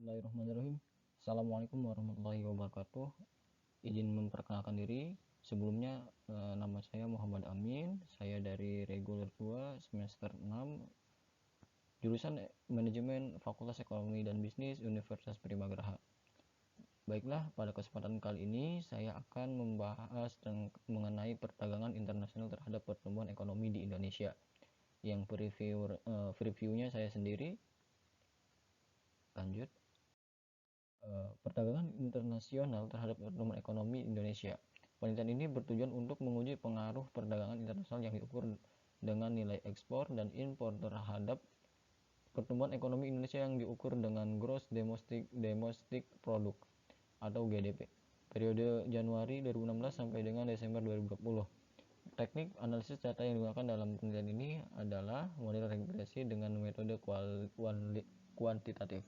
Bismillahirrahmanirrahim. Assalamualaikum warahmatullahi wabarakatuh. Izin memperkenalkan diri. Sebelumnya nama saya Muhammad Amin. Saya dari reguler 2 semester 6 jurusan Manajemen Fakultas Ekonomi dan Bisnis Universitas Primagraha. Baiklah, pada kesempatan kali ini saya akan membahas mengenai perdagangan internasional terhadap pertumbuhan ekonomi di Indonesia. Yang previewnya saya sendiri. Lanjut. Perdagangan internasional terhadap pertumbuhan ekonomi Indonesia. Penelitian ini bertujuan untuk menguji pengaruh perdagangan internasional yang diukur dengan nilai ekspor dan impor terhadap pertumbuhan ekonomi Indonesia yang diukur dengan Gross Domestic Product atau GDP periode Januari 2016 sampai dengan Desember 2020. Teknik analisis data yang digunakan dalam penelitian ini adalah model regresi dengan metode kuantitatif.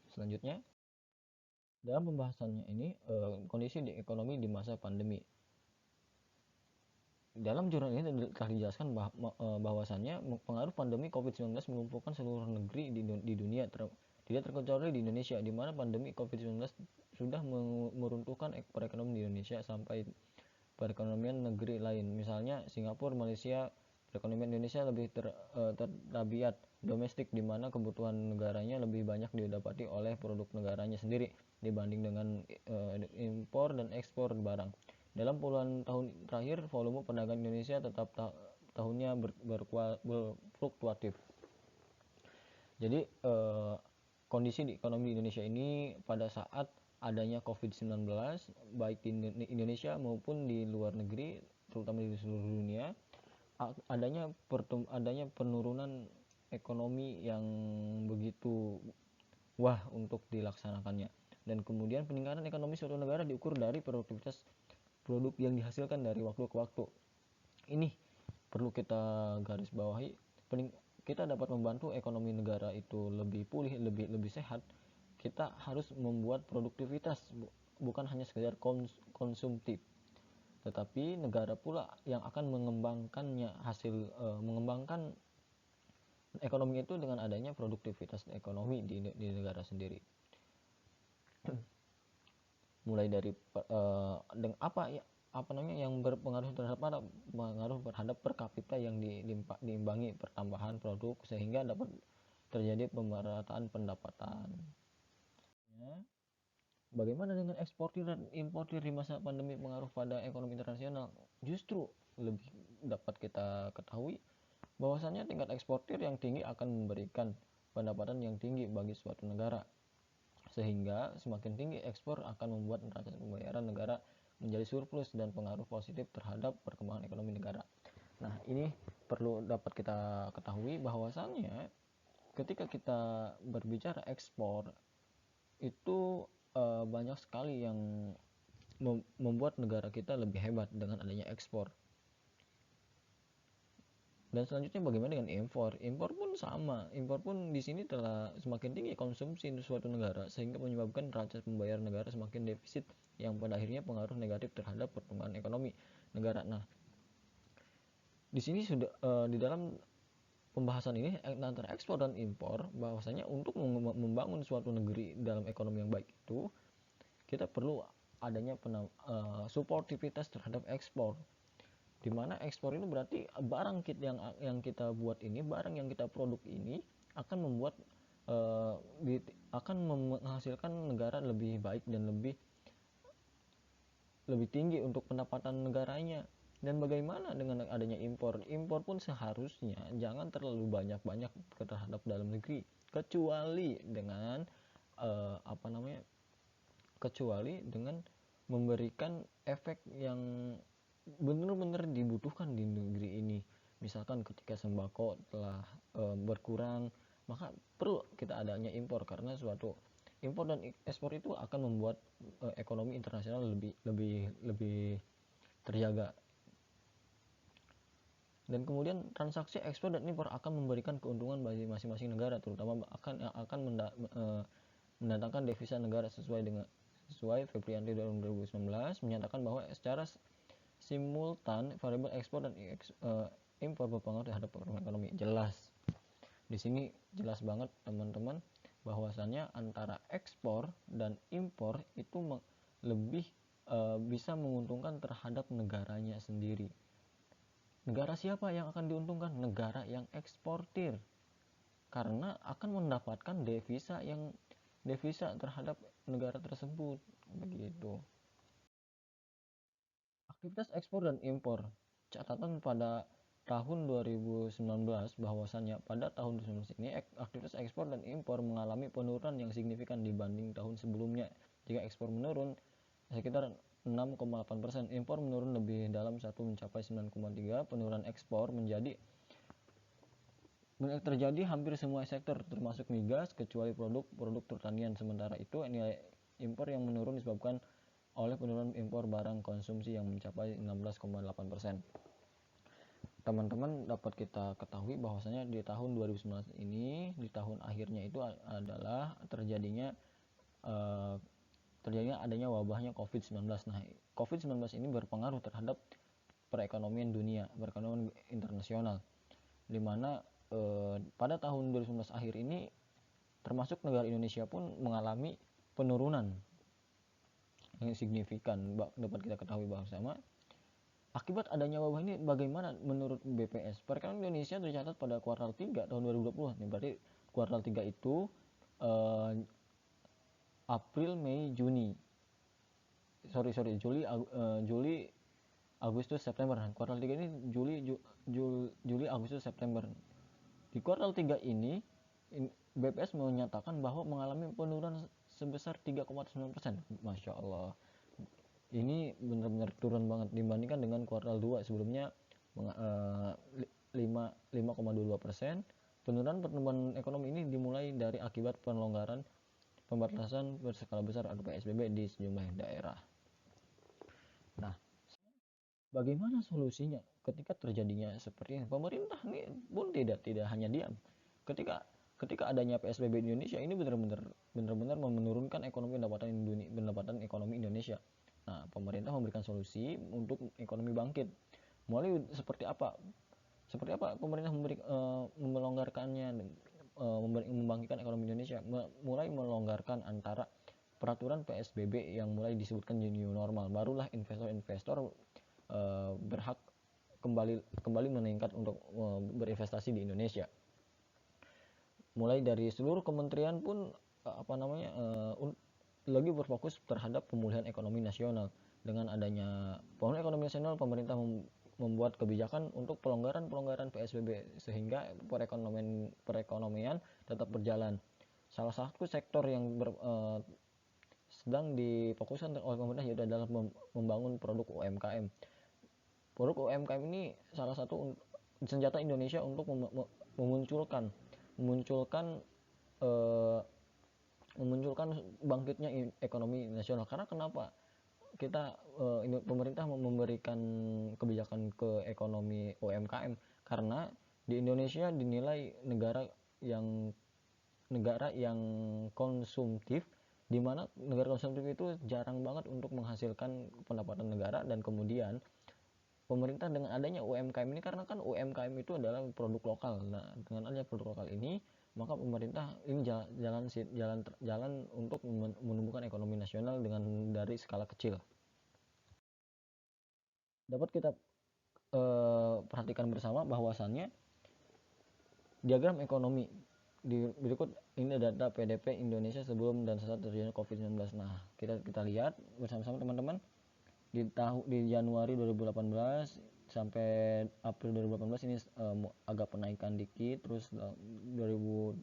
Selanjutnya, dalam pembahasannya ini kondisi di ekonomi di masa pandemi. Dalam jurnal ini telah dijelaskan bahwasannya pengaruh pandemi COVID-19 melumpuhkan seluruh negeri di dunia, tidak terkecuali di Indonesia, di mana pandemi COVID-19 sudah meruntuhkan perekonomian di Indonesia sampai perekonomian negeri lain. Misalnya Singapura, Malaysia, perekonomian Indonesia lebih tertabiat domestik, di mana kebutuhan negaranya lebih banyak didapati oleh produk negaranya sendiri dibanding dengan impor dan ekspor barang. Dalam puluhan tahun terakhir, volume perdagangan Indonesia tetap tahunnya berfluktuatif. Jadi kondisi di ekonomi di Indonesia ini pada saat adanya COVID-19 baik di Indonesia maupun di luar negeri, terutama di seluruh dunia, adanya penurunan ekonomi yang begitu wah untuk dilaksanakannya. Dan kemudian peningkatan ekonomi suatu negara diukur dari produktivitas produk yang dihasilkan dari waktu ke waktu. Ini perlu kita garis bawahi. Kita dapat membantu ekonomi negara itu lebih pulih, lebih sehat. Kita harus membuat produktivitas, bukan hanya sekedar konsumtif, tetapi negara pula yang akan mengembangkannya, mengembangkan ekonomi itu dengan adanya produktivitas ekonomi di negara sendiri. Mulai dari yang berpengaruh terhadap per kapita yang diimbangi pertambahan produk sehingga dapat terjadi pemerataan pendapatan. Bagaimana dengan eksportir dan importir di masa pandemi pengaruh pada ekonomi internasional? Justru lebih dapat kita ketahui bahwasannya tingkat eksportir yang tinggi akan memberikan pendapatan yang tinggi bagi suatu negara, sehingga semakin tinggi ekspor akan membuat neraca pembayaran negara menjadi surplus dan pengaruh positif terhadap perkembangan ekonomi negara. Nah, ini perlu dapat kita ketahui bahwasannya ketika kita berbicara ekspor itu banyak sekali yang membuat negara kita lebih hebat dengan adanya ekspor. Dan selanjutnya bagaimana dengan impor? Impor pun sama. Impor pun di sini telah semakin tinggi konsumsi suatu negara sehingga menyebabkan neraca pembayaran negara semakin defisit yang pada akhirnya pengaruh negatif terhadap pertumbuhan ekonomi negara. Nah, di sini sudah di dalam pembahasan ini antara ekspor dan impor, bahwasanya untuk membangun suatu negeri dalam ekonomi yang baik itu kita perlu adanya suportivitas terhadap ekspor, di mana ekspor ini berarti barang yang kita buat ini, barang yang kita produk ini akan membuat akan menghasilkan negara lebih baik dan lebih tinggi untuk pendapatan negaranya. Dan bagaimana dengan adanya impor? Impor pun seharusnya jangan terlalu banyak terhadap dalam negeri, kecuali dengan memberikan efek yang benar-benar dibutuhkan di negeri ini. Misalkan ketika sembako telah berkurang, maka perlu kita adanya impor, karena suatu impor dan ekspor itu akan membuat ekonomi internasional lebih terjaga. Dan kemudian transaksi ekspor dan impor akan memberikan keuntungan bagi masing-masing negara, terutama akan mendatangkan devisa negara sesuai Februari 2019 menyatakan bahwa secara simultan variabel ekspor dan impor berpengaruh terhadap pertumbuhan ekonomi. Jelas. Di sini jelas banget teman-teman bahwasannya antara ekspor dan impor itu lebih bisa menguntungkan terhadap negaranya sendiri. Negara siapa yang akan diuntungkan? Negara yang eksportir, karena akan mendapatkan devisa terhadap negara tersebut, begitu. Aktivitas ekspor dan impor. Catatan pada tahun 2019 bahwasannya pada tahun 2019 ini aktivitas ekspor dan impor mengalami penurunan yang signifikan dibanding tahun sebelumnya. Jika ekspor menurun sekitar 6,8%, impor menurun lebih dalam mencapai 9,3%. Penurunan ekspor terjadi hampir semua sektor termasuk migas kecuali produk pertanian. Sementara itu nilai impor yang menurun disebabkan oleh penurunan impor barang konsumsi yang mencapai 16,8%. Teman-teman dapat kita ketahui bahwasanya di tahun 2019 ini, di tahun akhirnya itu adalah terjadinya adanya wabahnya COVID-19. Nah, COVID-19 ini berpengaruh terhadap perekonomian dunia, perekonomian internasional, di mana pada tahun 2019 akhir ini termasuk negara Indonesia pun mengalami penurunan yang signifikan. Dapat kita ketahui bersama akibat adanya wabah ini bagaimana menurut BPS. Perekonomian Indonesia tercatat pada kuartal 3 tahun 2020. Ini berarti kuartal 3 itu April, Mei, Juni. Juli, Agustus, September. Kuartal 3 ini Juli, Agustus, September. Di kuartal 3 ini BPS menyatakan bahwa mengalami penurunan sebesar 3,9%. Masya Allah. Ini benar-benar turun banget dibandingkan dengan kuartal 2 sebelumnya 5,22%. Penurunan pertumbuhan ekonomi ini dimulai dari akibat pelonggaran pembatasan berskala besar atau PSBB di sejumlah daerah. Nah, bagaimana solusinya ketika terjadinya seperti ini? Pemerintah ini pun tidak hanya diam. Ketika adanya PSBB di Indonesia ini benar-benar menurunkan pendapatan ekonomi Indonesia. Nah, pemerintah memberikan solusi untuk ekonomi bangkit. Mulai seperti apa? Pemerintah melonggarkannya, membangkitkan ekonomi Indonesia? Mulai melonggarkan antara peraturan PSBB yang mulai disebutkan new normal. Barulah investor-investor berhak kembali meningkat untuk berinvestasi di Indonesia. Mulai dari seluruh kementerian pun lagi berfokus terhadap pemulihan ekonomi nasional. Dengan adanya pemulihan ekonomi nasional, pemerintah membuat kebijakan untuk pelonggaran PSBB sehingga perekonomian tetap berjalan. Salah satu sektor yang sedang difokuskan oleh pemerintah yaitu adalah membangun produk UMKM. Produk UMKM ini salah satu senjata Indonesia untuk memunculkan bangkitnya ekonomi nasional. Karena kenapa pemerintah memberikan kebijakan ke ekonomi UMKM? Karena di Indonesia dinilai negara yang konsumtif, di mana negara konsumtif itu jarang banget untuk menghasilkan pendapatan negara. Dan kemudian pemerintah dengan adanya UMKM ini, karena kan UMKM itu adalah produk lokal. Nah, dengan adanya produk lokal ini, maka pemerintah ini jalan untuk menumbuhkan ekonomi nasional dari skala kecil. Dapat kita perhatikan bersama bahwasannya diagram ekonomi berikut ini data PDB Indonesia sebelum dan setelah terjadinya COVID-19. Nah, kita lihat bersama-sama teman-teman. Di Januari 2018 sampai April 2018 ini agak penaikan dikit, terus 2018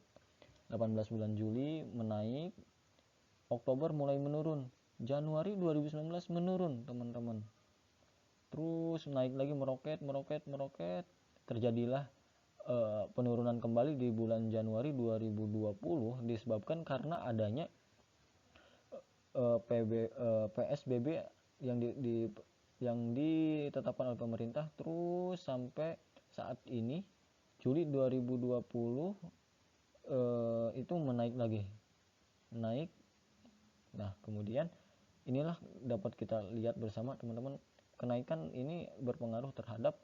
bulan Juli menaik, Oktober mulai menurun, Januari 2019 menurun teman-teman, terus naik lagi meroket, terjadilah penurunan kembali di bulan Januari 2020 disebabkan karena adanya PSBB yang ditetapkan oleh pemerintah. Terus sampai saat ini Juli 2020 itu naik. Nah, kemudian inilah dapat kita lihat bersama teman-teman, kenaikan ini berpengaruh terhadap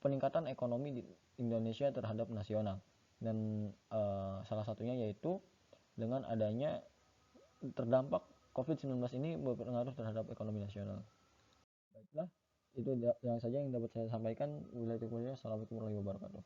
peningkatan ekonomi di Indonesia terhadap nasional. dan salah satunya yaitu dengan adanya terdampak COVID-19 ini berpengaruh terhadap ekonomi nasional. Baiklah, itu yang saja yang dapat saya sampaikan. Wassalamualaikum warahmatullahi wabarakatuh.